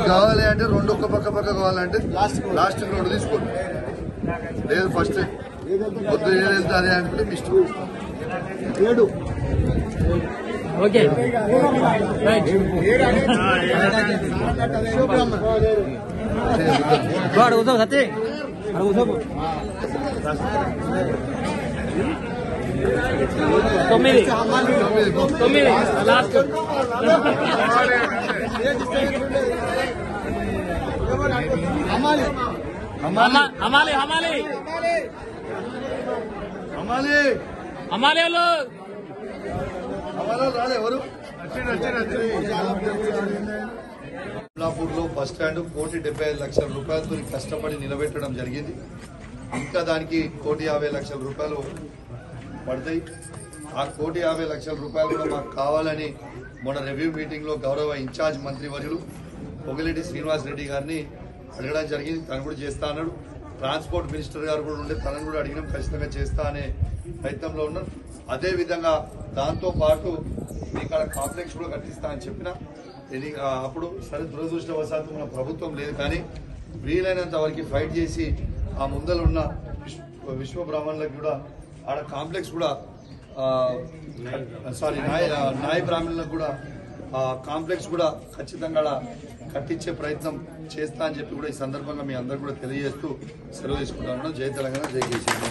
మీకు కావాలి అంటే రెండు ఒక్క పక్క కావాలంటే లాస్ట్ రెండు తీసుకోండి. లేదు ఫస్ట్ పొద్దు 7 వెళ్తారే అనుకుంటే మీ ఇష్టం. 7 ఓకే అడుగుతావు సత్య అడుగుతావు 9 లాస్ట్ హమాలి రాలే ఎవరు అమలాపూర్లో బస్ స్టాండ్ 1,75,00,000 రూపాయలతో కష్టపడి నిలబెట్టడం జరిగింది. ఇంకా దానికి 1,50,00,000 రూపాయలు పడతాయి. ఆ 1,50,00,000 రూపాయలు కూడా మాకు కావాలని మొన్న రివ్యూ మీటింగ్ లో గౌరవ ఇన్ఛార్జ్ మంత్రి వర్యులు పొగిరెడ్డి శ్రీనివాస్ రెడ్డి గారిని అడగడం జరిగింది. తను కూడా చేస్తా అన్నాడు. ట్రాన్స్పోర్ట్ మినిస్టర్ గారు కూడా ఉండే తనను కూడా అడిగినాం, ఖచ్చితంగా చేస్తా అనే ప్రయత్నంలో ఉన్నారు. అదే విధంగా దాంతో పాటు ఇక్కడ కాంప్లెక్స్ కూడా కట్టిస్తా అని చెప్పిన అప్పుడు సరే దురదృష్టవశాత్తు మన ప్రభుత్వం లేదు, కానీ వీలైనంత వరకు ఫైట్ చేసి ఆ ముందర ఉన్న విశ్వ బ్రాహ్మణులకు కూడా ఆడ కాంప్లెక్స్ కూడా నాయ బ్రాహ్మణులకు కూడా కాంప్లెక్స్ కూడా ఖచ్చితంగా కట్టించే ప్రయత్నం చేస్తా అని చెప్పి కూడా ఈ సందర్భంగా మీ అందరు కూడా తెలియజేస్తూ సెలవు తీసుకుంటాను. జై తెలంగాణ, జై కేసీఆర్.